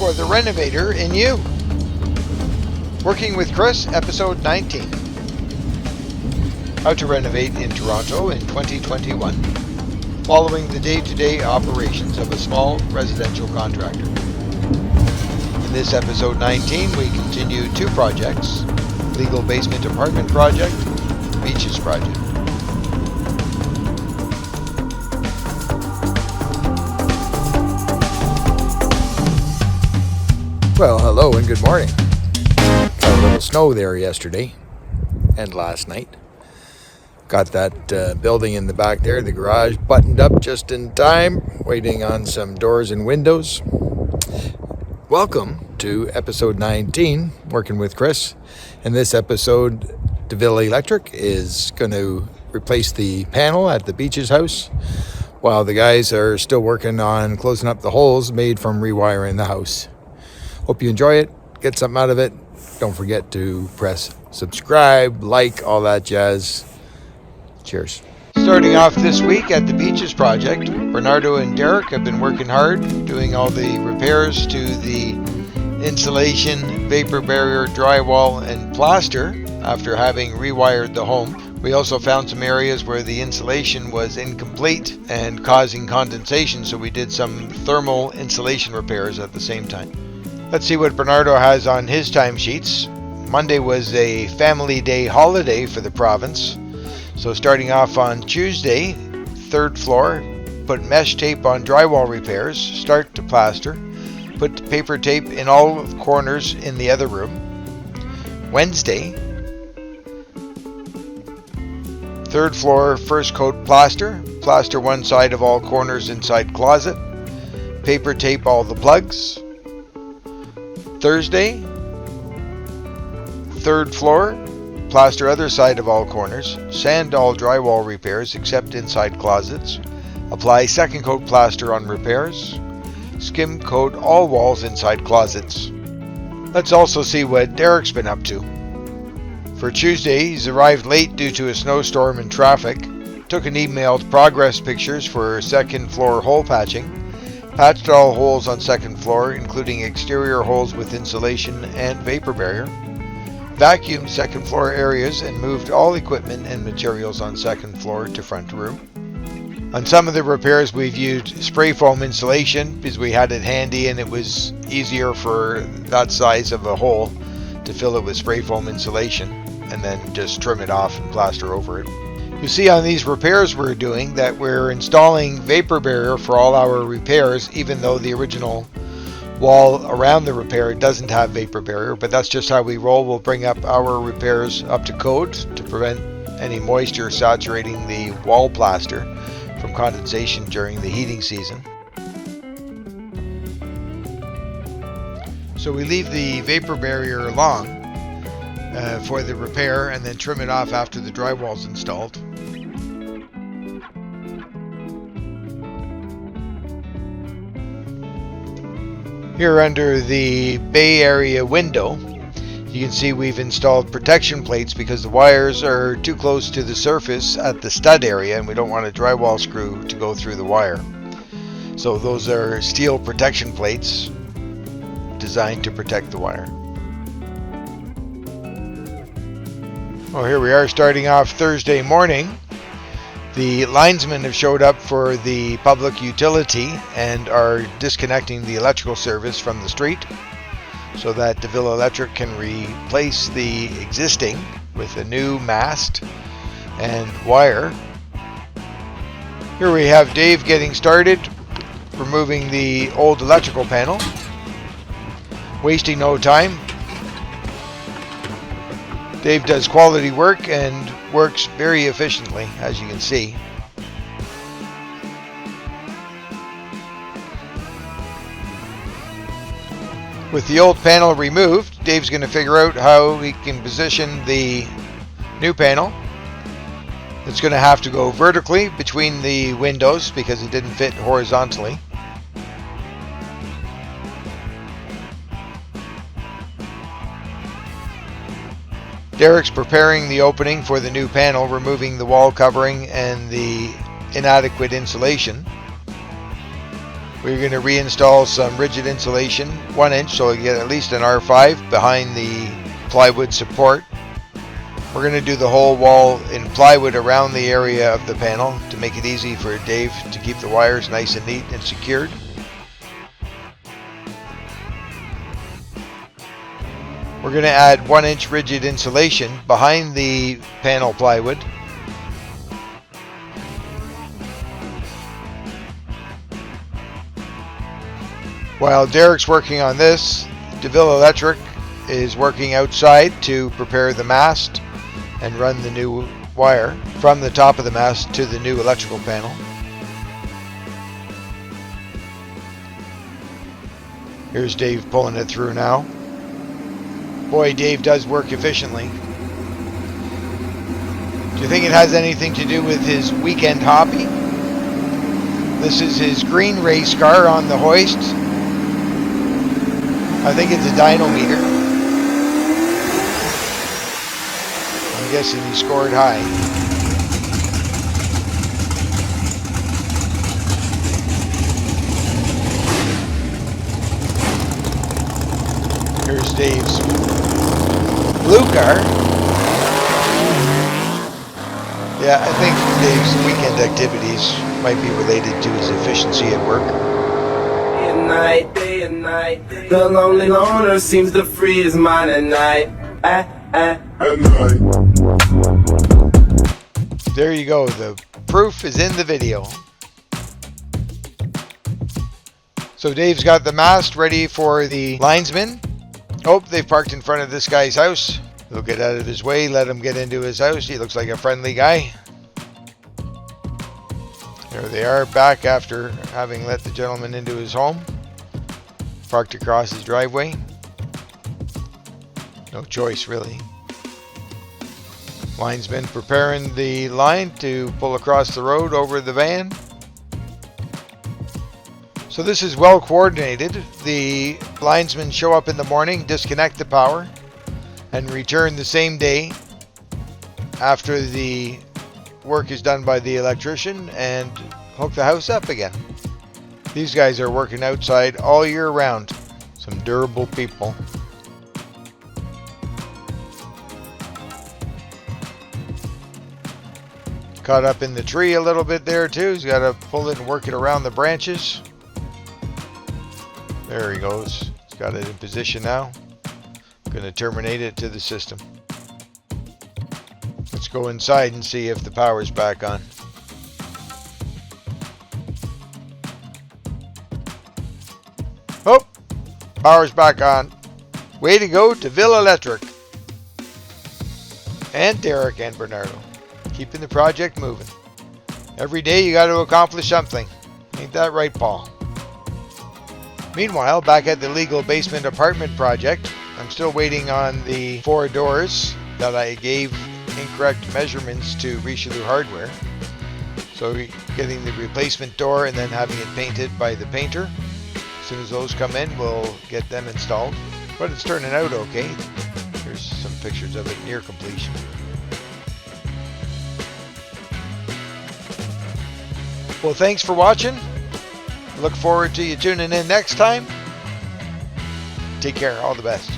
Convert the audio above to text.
for the renovator in you. Working with Chris, episode 19. How to renovate in Toronto in 2021, following the day-to-day operations of a small residential contractor. In this episode 19, we continue two projects: legal basement apartment project, beaches project. Well, hello and good morning. Got a little snow there yesterday and last night. Got that building in the back there, the garage, buttoned up just in time, waiting on some doors and windows. Welcome to episode 19, Working with Chris. In this episode, DeVille Electric is going to replace the panel at the Beaches house, while the guys are still working on closing up the holes made from rewiring the house. Hope you enjoy it, get something out of it. Don't forget to press subscribe, like, all that jazz. Cheers. Starting off this week at the Beaches project, Bernardo and Derek have been working hard, doing all the repairs to the insulation, vapor barrier, drywall, and plaster after having rewired the home. We also found some areas where the insulation was incomplete and causing condensation, so we did some thermal insulation repairs at the same time. Let's see what Bernardo has on his timesheets. Monday was a family day holiday for the province. So starting off on Tuesday, third floor, put mesh tape on drywall repairs, start to plaster, put paper tape in all corners in the other room. Wednesday, third floor, first coat plaster, plaster one side of all corners inside closet, paper tape all the plugs. Thursday, third floor, plaster other side of all corners, sand all drywall repairs except inside closets, apply second coat plaster on repairs, skim coat all walls inside closets. Let's also see what Derek's been up to. For Tuesday, he's arrived late due to a snowstorm and traffic, took and emailed progress pictures for second floor hole patching, patched all holes on second floor, including exterior holes with insulation and vapor barrier, vacuumed second floor areas and moved all equipment and materials on second floor to front room. On some of the repairs, we've used spray foam insulation because we had it handy and it was easier for that size of a hole to fill it with spray foam insulation and then just trim it off and plaster over it. You see on these repairs we're doing that we're installing vapor barrier for all our repairs, even though the original wall around the repair doesn't have vapor barrier, but that's just how we roll. We'll bring up our repairs up to code to prevent any moisture saturating the wall plaster from condensation during the heating season. So we leave the vapor barrier along for the repair and then trim it off after the drywall's installed. Here under the Bay Area window, you can see we've installed protection plates because the wires are too close to the surface at the stud area and we don't want a drywall screw to go through the wire. So those are steel protection plates designed to protect the wire. Well, here we are starting off Thursday morning. The linesmen have showed up for the public utility and are disconnecting the electrical service from the street so that DeVille Electric can replace the existing with a new mast and wire. Here we have Dave getting started, removing the old electrical panel. Wasting no time. Dave does quality work and works very efficiently, as you can see. With the old panel removed, Dave's going to figure out how he can position the new panel. It's going to have to go vertically between the windows because it didn't fit horizontally. Derek's preparing the opening for the new panel, removing the wall covering and the inadequate insulation. We're going to reinstall some rigid insulation, 1 inch, so you get at least an R5 behind the plywood support. We're going to do the whole wall in plywood around the area of the panel to make it easy for Dave to keep the wires nice and neat and secured. We're going to add 1 inch rigid insulation behind the panel plywood. While Derek's working on this, DeVille Electric is working outside to prepare the mast and run the new wire from the top of the mast to the new electrical panel. Here's Dave pulling it through now. Boy, Dave does work efficiently. Do you think it has anything to do with his weekend hobby? This is his green race car on the hoist. I think it's a dynometer. I'm guessing he scored high. Here's Dave's blue car. Yeah, I think Dave's weekend activities might be related to his efficiency at work. Day and night, the lonely loner seems to free his mind at night. At night. There you go. The proof is in the video. So Dave's got the mast ready for the linesman. Oh, they've parked in front of this guy's house. They'll get out of his way, let him get into his house. He looks like a friendly guy. There they are, back after having let the gentleman into his home. Parked across his driveway. No choice, really. Linesman preparing the line to pull across the road over the van. So this is well coordinated. The linesmen show up in the morning, disconnect the power, and return the same day after the work is done by the electrician and hook the house up again. These guys are working outside all year round. Some durable people. Caught up in the tree a little bit there too. He's got to pull it and work it around the branches. There he goes. He's got it in position now. Going to terminate it to the system. Let's go inside and see if the power's back on. Oh, power's back on. Way to go, DeVille Electric. And Derek and Bernardo. Keeping the project moving. Every day you got to accomplish something. Ain't that right, Paul? Meanwhile, back at the legal basement apartment project, I'm still waiting on the 4 doors that I gave incorrect measurements to Richelieu Hardware. So getting the replacement door and then having it painted by the painter. As soon as those come in, we'll get them installed. But it's turning out okay. Here's some pictures of it near completion. Well, thanks for watching. Look forward to you tuning in next time. Take care. All the best.